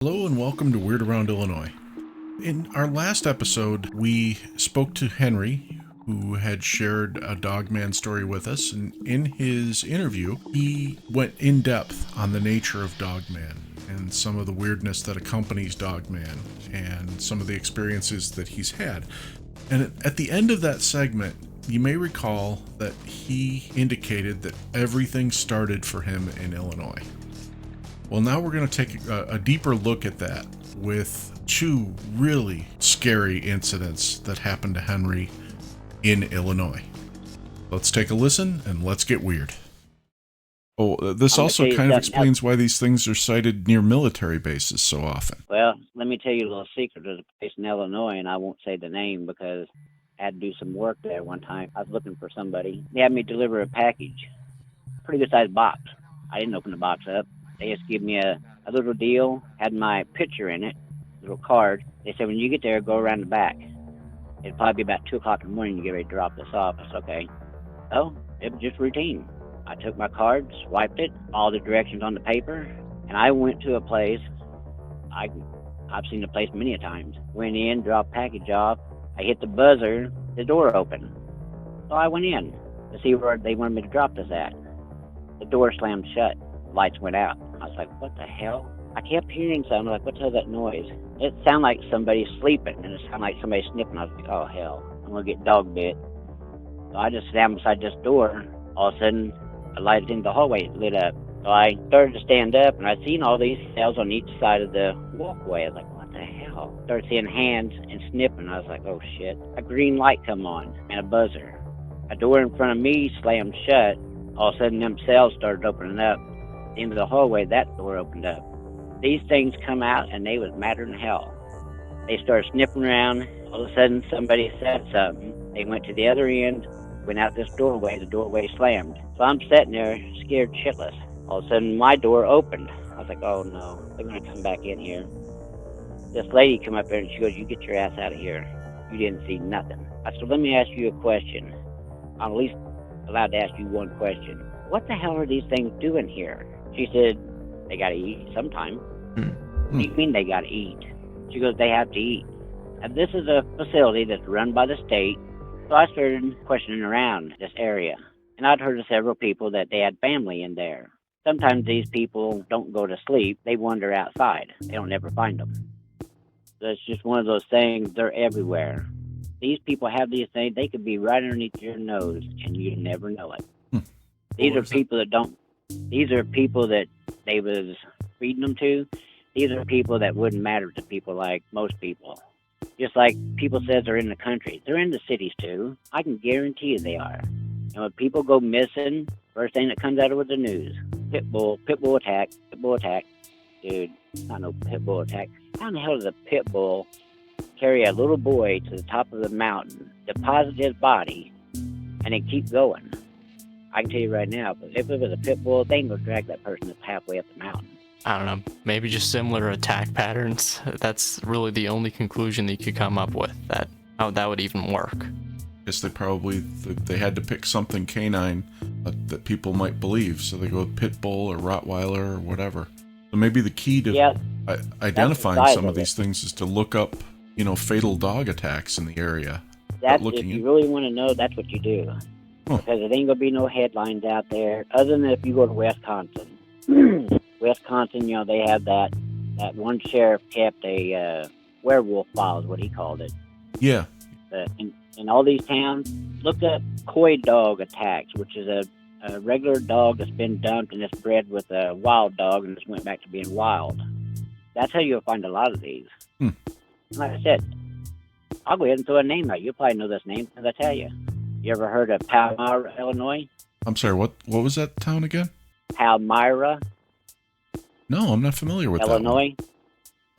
Hello and welcome to Weird Around Illinois. In our last episode, we spoke to Henry, who had shared a Dogman story with us, and in his interview, he went in depth on the nature of Dogman and some of the weirdness that accompanies Dogman and some of the experiences that he's had. And at the end of that segment, you may recall that he indicated that everything started for him in Illinois. Well, now we're going to take a deeper look at that with two really scary incidents that happened to Henry in Illinois. Let's take a listen and let's get weird. Oh, this also kind of explains why these things are sighted near military bases so often. Well, let me tell you a little secret. There's a place in Illinois, and I won't say the name because I had to do some work there one time. I was looking for somebody. They had me deliver a package, pretty good sized box. I didn't open the box up. They just gave me a little deal, had my picture in it, little card. They said, when you get there, go around the back. It'd probably be about 2 o'clock in the morning to get ready to drop this off. I said, okay. Oh, it was just routine. I took my card, swiped it, all the directions on the paper, and I went to a place. I've seen the place many a times. Went in, dropped package off. I hit the buzzer, the door opened. So I went in to see where they wanted me to drop this at. The door slammed shut. Lights went out. I was like, what the hell? I kept hearing something. Like, what the hell is that noise? It sounded like somebody sleeping, and it sounded like somebody sniffing. I was like, oh, hell, I'm going to get dog bit. So I just sat beside this door. All of a sudden, a light in the hallway lit up. So I started to stand up, and I seen all these cells on each side of the walkway. I was like, what the hell? Started seeing hands and sniffing. I was like, oh, shit. A green light come on and a buzzer. A door in front of me slammed shut. All of a sudden, them cells started opening up. Into the hallway, that door opened up. These things come out, and they was madder than hell. They started sniffing around. All of a sudden, somebody said something. They went to the other end, went out this doorway. The doorway slammed. So I'm sitting there, scared shitless. All of a sudden, my door opened. I was like, oh, no, they're going to come back in here. This lady come up there, and she goes, you get your ass out of here. You didn't see nothing. I said, let me ask you a question. I'm at least allowed to ask you one question. What the hell are these things doing here? She said, they got to eat sometime. What do you mean they got to eat? She goes, they have to eat. And this is a facility that's run by the state. So I started questioning around this area. And I'd heard of several people that they had family in there. Sometimes these people don't go to sleep. They wander outside. They don't ever find them. So it's just one of those things. They're everywhere. These people have these things. They could be right underneath your nose, and you never know it. These are people that don't. These are people that they was feeding them to. These are people that wouldn't matter to people like most people. Just like people says they're in the country. They're in the cities too. I can guarantee you they are. And when people go missing, first thing that comes out of the news, pit bull attack. Dude, not no pit bull attack. How in the hell does a pit bull carry a little boy to the top of the mountain, deposit his body, and then keep going? I can tell you right now, but if it was a pit bull, they ain't gonna drag that person up halfway up the mountain. I don't know, maybe just similar attack patterns. That's really the only conclusion that you could come up with, that how that would even work. I guess they had to pick something canine that people might believe, so they go with pit bull or Rottweiler or whatever. So maybe the key to identifying some of these things is to look up, fatal dog attacks in the area. That's if you really want to know, that's what you do. Because it ain't going to be no headlines out there, other than if you go to Wisconsin. Wisconsin, they have that one sheriff kept a werewolf file is what he called it. Yeah. In all these towns, look up coy dog attacks, which is a regular dog that's been dumped and it's bred with a wild dog and just went back to being wild. That's how you'll find a lot of these. Like I said, I'll go ahead and throw a name out. You'll probably know this name, because I tell you. You ever heard of Palmyra, Illinois? I'm sorry, what was that town again? Palmyra. No, I'm not familiar with Illinois.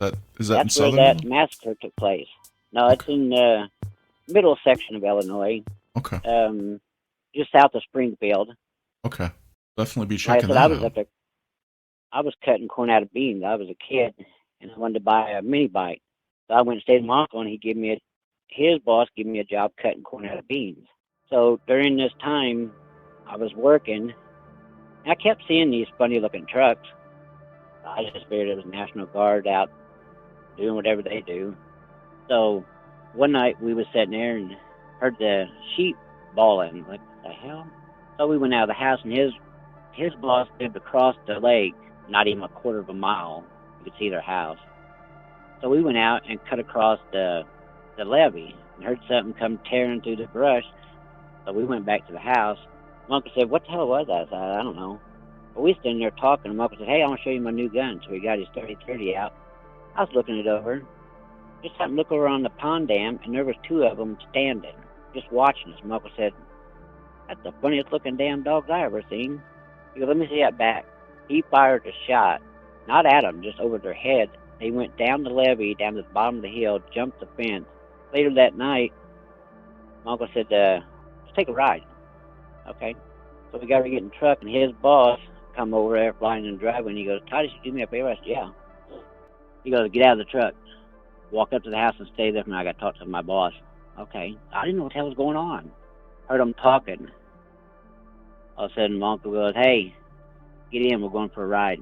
Is that That's in southern? where that massacre took place. No, it's in the middle section of Illinois. Okay. Just south of Springfield. Okay. Definitely be checking that that out. Up there, I was cutting corn out of beans. I was a kid, and I wanted to buy a mini bike. So I went and stayed with my uncle, and his boss gave me a job cutting corn out of beans. So during this time, I was working, and I kept seeing these funny-looking trucks. I just figured it was National Guard out doing whatever they do. So one night we was sitting there and heard the sheep bawling. Like, what the hell? So we went out of the house, and his boss lived across the lake, not even a quarter of a mile. You could see their house. So we went out and cut across the levee and heard something come tearing through the brush. So we went back to the house. My uncle said, what the hell was that? I said, I don't know. But we standing there talking, and my uncle said, hey, I want to show you my new gun. So he got his 30-30 out. I was looking it over. Just happened to look over on the pond dam, and there was two of them standing, just watching us. My uncle said, that's the funniest looking damn dogs I ever seen. He goes, let me see that back. He fired a shot, not at them, just over their head. They went down the levee, down to the bottom of the hill, jumped the fence. Later that night, my uncle said, let's take a ride. Okay. So we got to get in the truck, and his boss come over there flying in the driveway, and he goes, Todd, you do me a favor? I said, yeah. He goes, get out of the truck. Walk up to the house and stay there, and I got to talk to my boss. Okay. I didn't know what the hell was going on. Heard them talking. All of a sudden, my uncle goes, hey, get in, we're going for a ride.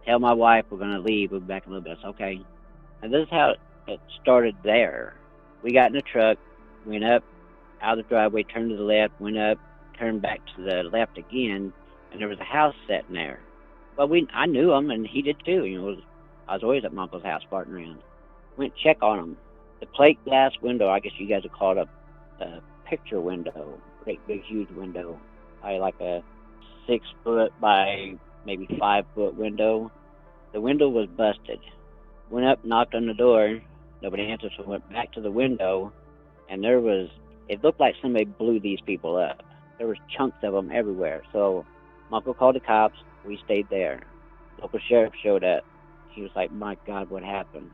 Tell my wife we're going to leave. We'll be back in a little bit. I said, okay. And this is how it started there. We got in the truck, went up out of the driveway, turned to the left, went up, turned back to the left again, and there was a house sitting there. Well, I knew him, and he did too. You know, I was always at my uncle's house farting around. Went check on him. The plate glass window, I guess you guys would call it a picture window, great big huge window, probably like a 6 foot by maybe 5 foot window. The window was busted. Went up, knocked on the door. Nobody answered, so went back to the window, and it looked like somebody blew these people up. There was chunks of them everywhere. So my uncle called the cops. We stayed there. Local sheriff showed up. He was like, my God, what happened?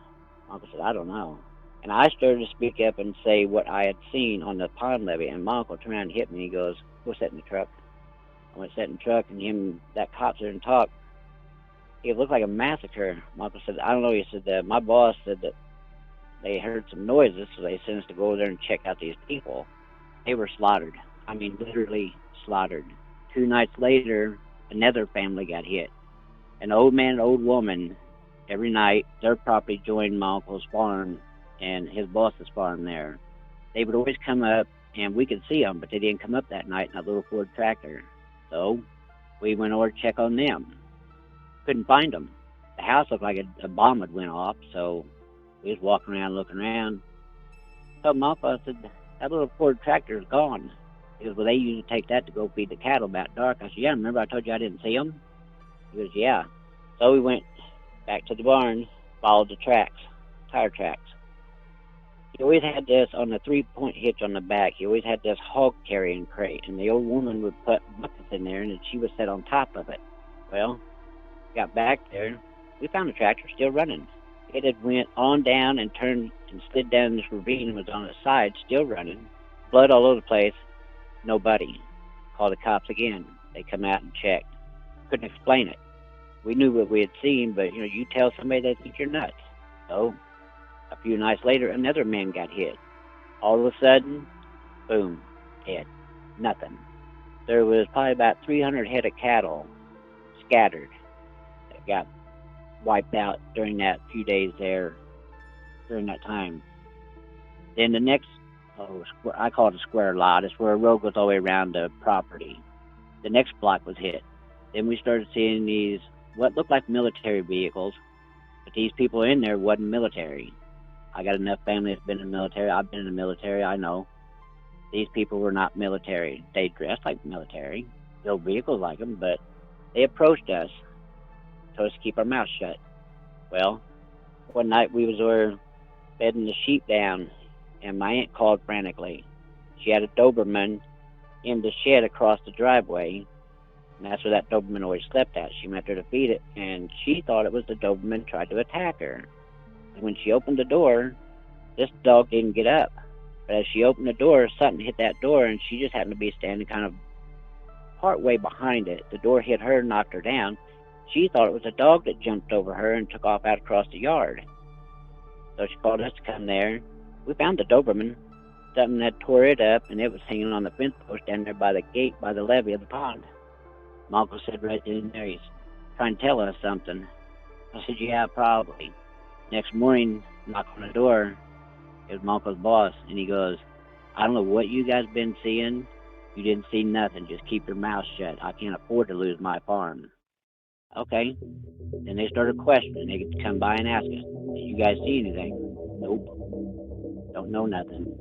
My uncle said, I don't know. And I started to speak up and say what I had seen on the pond levee, and my uncle turned around and hit me. He goes, go sit in the truck. I went sit in the truck, and that cop there and talked. It looked like a massacre. My uncle said, I don't know. He said, my boss said that they heard some noises, so they sent us to go over there and check out these people. They were slaughtered. I mean, literally slaughtered. 2 nights later, another family got hit. An old man and old woman, every night, their property joined my uncle's farm and his boss's farm there. They would always come up, and we could see them, but they didn't come up that night in that little Ford tractor. So we went over to check on them. Couldn't find them. The house looked like a bomb had went off, so we was walking around, looking around. So my uncle said, that little Ford tractor is gone. He goes, well, they usually take that to go feed the cattle about dark. I said, yeah, remember I told you I didn't see them? He goes, yeah. So we went back to the barn, followed the tracks, tire tracks. He always had this on the 3-point hitch on the back. He always had this hog carrying crate, and the old woman would put buckets in there, and she would sit on top of it. Well, got back there, we found the tractor still running. It had went on down and turned and slid down this ravine and was on its side, still running. Blood all over the place. Nobody. Called the cops again. They come out and checked. Couldn't explain it. We knew what we had seen, but you tell somebody, they think you're nuts. So a few nights later, another man got hit. All of a sudden, boom, dead. Nothing. There was probably about 300 head of cattle scattered that got wiped out during that few days there, during that time. Then the next, I call it a square lot. It's where a road goes all the way around the property. The next block was hit. Then we started seeing these, what looked like military vehicles, but these people in there wasn't military. I got enough family that's been in the military. I've been in the military, I know. These people were not military. They dressed like military, built vehicles like them, but they approached us, told us to keep our mouths shut. Well, one night we was over bedding the sheep down, and my aunt called frantically. She had a Doberman in the shed across the driveway, and that's where that Doberman always slept at. She went there to feed it, and she thought it was the Doberman tried to attack her. And when she opened the door, this dog didn't get up. But as she opened the door, something hit that door, and she just happened to be standing kind of part way behind it. The door hit her, knocked her down. She thought it was a dog that jumped over her and took off out across the yard. So she called us to come there. We found the Doberman. Something had tore it up, and it was hanging on the fence post down there by the gate, by the levee of the pond. My uncle said right in there, he's trying to tell us something. I said, yeah, probably. Next morning, knock on the door. It was my uncle's boss, and he goes, I don't know what you guys been seeing. You didn't see nothing. Just keep your mouth shut. I can't afford to lose my farm. Okay. Then they started questioning. They could come by and ask us, did you guys see anything? Nope. Don't know nothing.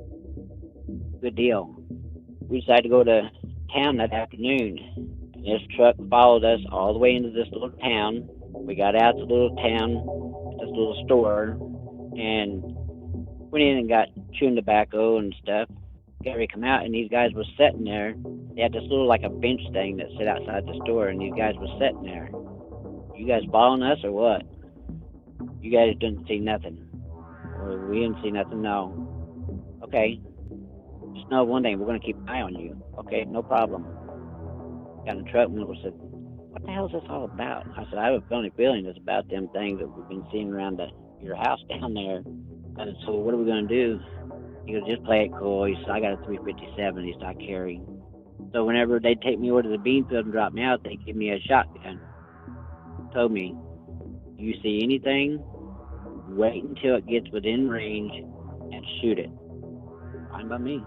Good deal. We decided to go to town that afternoon. And this truck followed us all the way into this little town. We got out the little town, this little store, and went in and got chewing tobacco and stuff. Got ready to come out, and these guys was sitting there. They had this little, like a bench thing that sit outside the store, and these guys was sitting there. You guys following us or what? You guys didn't see nothing. Or we didn't see nothing, no. Okay. Just know one thing, we're going to keep an eye on you. Okay, no problem. Got in the truck, and said, what the hell is this all about? I said, I have a funny feeling it's about them things that we've been seeing around your house down there. I said, so what are we going to do? He goes, just play it cool. He said, I got a 357. He said, I carry. So whenever they take me over to the bean field and drop me out, they give me a shotgun. Told me, you see anything, wait until it gets within range and shoot it. Fine by me.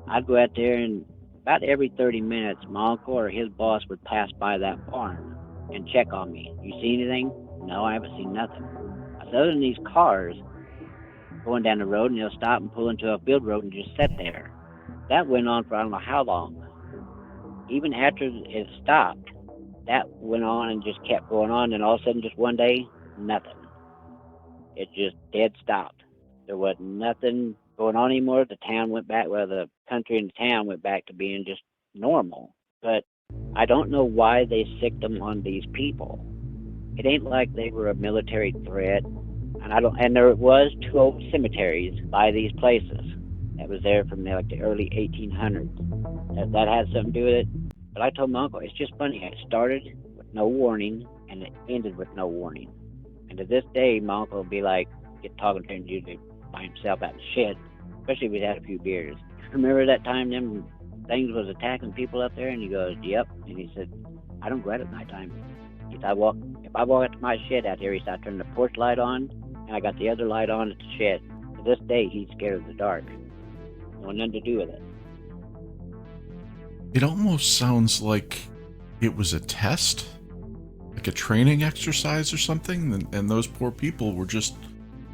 I'd go out there, and about every 30 minutes, my uncle or his boss would pass by that farm and check on me. You see anything? No, I haven't seen nothing. I said, other than these cars going down the road, and they'll stop and pull into a field road and just sit there. That went on for I don't know how long. Even after it stopped, that went on and just kept going on, and all of a sudden, just one day, nothing. It just dead stopped. There was nothing going on anymore. The town went back, well, the country and the town went back to being just normal. But I don't know why they sicked them on these people. It ain't like they were a military threat. And there was 2 old cemeteries by these places that was there from the early 1800s. That had something to do with it. But I told my uncle, it's just funny. It started with no warning, and it ended with no warning. And to this day, my uncle will be like, get talking to him usually by himself out in the shed, especially if he'd had a few beers. Remember that time them things was attacking people up there? And he goes, yep. And he said, I don't go out at nighttime. He said, if I walk out to my shed out here, he said, I turn the porch light on, and I got the other light on at the shed. To this day, he's scared of the dark. No nothing to do with it. It almost sounds like it was a test, like a training exercise or something, and those poor people were just,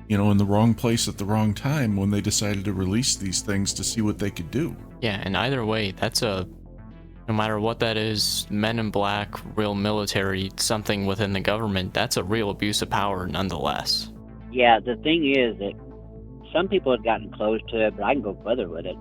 in the wrong place at the wrong time when they decided to release these things to see what they could do. Yeah, and either way, no matter what that is, men in black, real military, something within the government, that's a real abuse of power nonetheless. Yeah, the thing is that some people have gotten close to it, but I can go further with it.